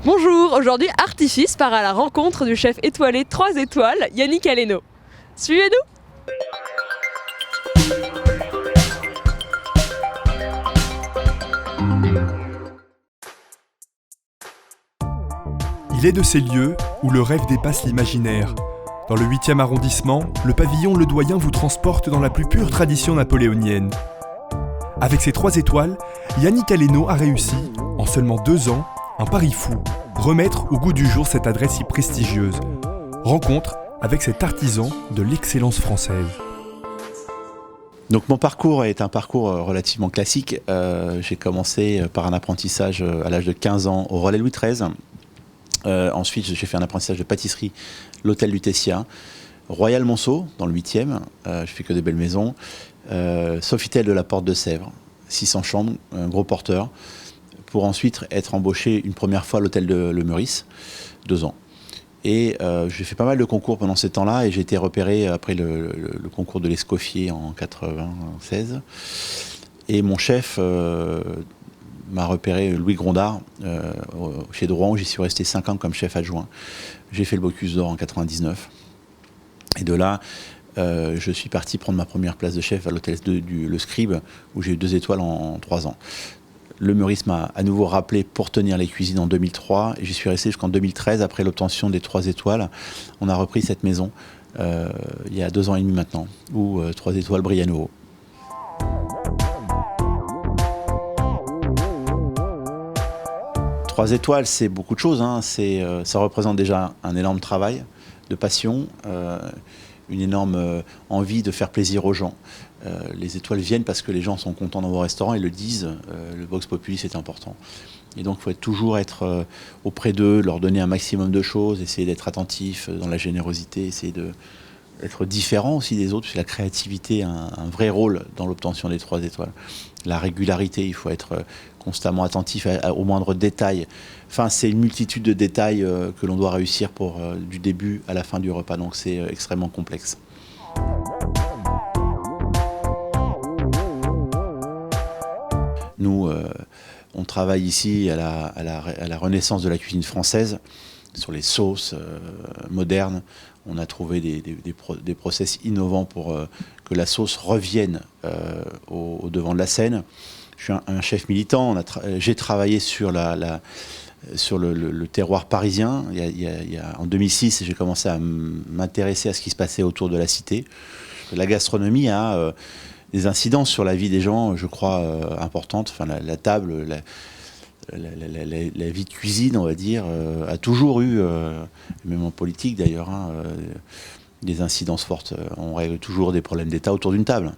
Bonjour, aujourd'hui Artifice part à la rencontre du chef étoilé 3 étoiles, Yannick Aleno. Suivez-nous! Il est de ces lieux où le rêve dépasse l'imaginaire. Dans le 8e arrondissement, le pavillon Le Doyen vous transporte dans la plus pure tradition napoléonienne. Avec ses 3 étoiles, Yannick Aleno a réussi, en seulement 2 ans, un pari fou, remettre au goût du jour cette adresse si prestigieuse. Rencontre avec cet artisan de l'excellence française. Donc mon parcours est un parcours relativement classique. J'ai commencé par un apprentissage à l'âge de 15 ans au Relais Louis XIII. Ensuite, j'ai fait un apprentissage de pâtisserie, l'Hôtel Lutetia, Royal Monceau, dans le 8e. Je fais que des belles maisons. Sofitel de la Porte de Sèvres, 600 chambres, un gros porteur, pour ensuite être embauché une première fois à l'hôtel de Le Meurice, 2 ans. Et j'ai fait pas mal de concours pendant ces temps-là et j'ai été repéré après le concours de l'Escoffier en 96. Et mon chef m'a repéré, Louis Grondard, chez Drouin, où j'y suis resté 5 ans comme chef adjoint. J'ai fait le Bocuse d'Or en 99. Et de là, je suis parti prendre ma première place de chef à l'hôtel Le Scribe, où j'ai eu 2 étoiles en 3 ans. Le Meurice m'a à nouveau rappelé pour tenir les cuisines en 2003 et j'y suis resté jusqu'en 2013 après l'obtention des 3 étoiles. On a repris cette maison il y a 2 ans et demi maintenant, où 3 étoiles brillent à nouveau. Trois étoiles, c'est beaucoup de choses, hein. Ça représente déjà un énorme travail, de passion, une énorme envie de faire plaisir aux gens. Les étoiles viennent parce que les gens sont contents dans vos restaurants, ils le disent, le Vox Populi c'est important. Et donc il faut toujours être auprès d'eux, leur donner un maximum de choses, essayer d'être attentif dans la générosité, essayer d'être différent aussi des autres, parce que la créativité a un vrai rôle dans l'obtention des 3 étoiles. La régularité, il faut être constamment attentif aux moindres détails. Enfin, c'est une multitude de détails que l'on doit réussir du début à la fin du repas, donc c'est extrêmement complexe. Nous, on travaille ici à la renaissance de la cuisine française, sur les sauces modernes. On a trouvé des process innovants pour que la sauce revienne au devant de la scène. Je suis un chef militant. J'ai travaillé sur le terroir parisien. En 2006, j'ai commencé à m'intéresser à ce qui se passait autour de la cité. La gastronomie a des incidences sur la vie des gens, je crois, importantes. Enfin, la table, la vie de cuisine, on va dire, a toujours eu, même en politique d'ailleurs, des incidences fortes. On règle toujours des problèmes d'État autour d'une table.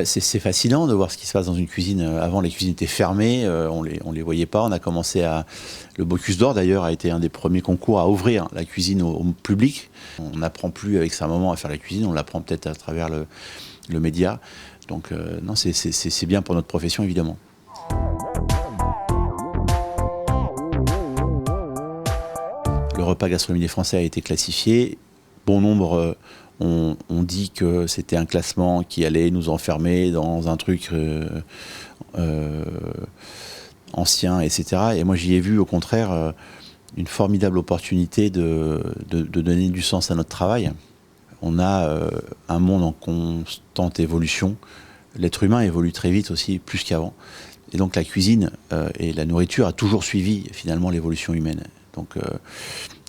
C'est fascinant de voir ce qui se passe dans une cuisine. Avant, les cuisines étaient fermées, on les voyait pas. On a commencé le Bocuse d'Or, d'ailleurs, a été un des premiers concours à ouvrir la cuisine au public. On n'apprend plus avec sa maman à faire la cuisine, on l'apprend peut-être à travers le média. Donc, non, c'est bien pour notre profession, évidemment. Le repas gastronomie des Français a été classifié. Bon nombre on dit que c'était un classement qui allait nous enfermer dans un truc ancien, etc. Et moi, j'y ai vu, au contraire, une formidable opportunité de donner du sens à notre travail. On a un monde en constante évolution. L'être humain évolue très vite aussi, plus qu'avant. Et donc la cuisine et la nourriture a toujours suivi, finalement, l'évolution humaine. Donc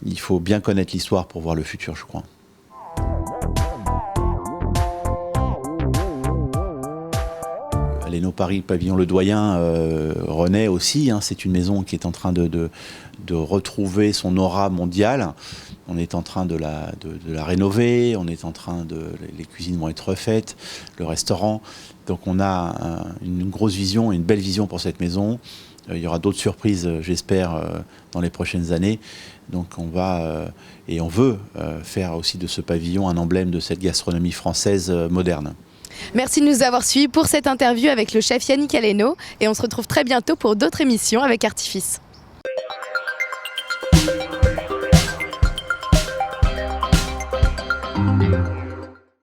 il faut bien connaître l'histoire pour voir le futur, je crois. Aleno Paris, pavillon Le Doyen, renaît aussi. C'est une maison qui est en train de retrouver son aura mondiale. On est en train de la rénover, les cuisines vont être refaites, le restaurant. Donc on a une grosse vision, une belle vision pour cette maison. Il y aura d'autres surprises, j'espère, dans les prochaines années. Donc on veut faire aussi de ce pavillon un emblème de cette gastronomie française moderne. Merci de nous avoir suivis pour cette interview avec le chef Yannick Aleno et on se retrouve très bientôt pour d'autres émissions avec Artifice.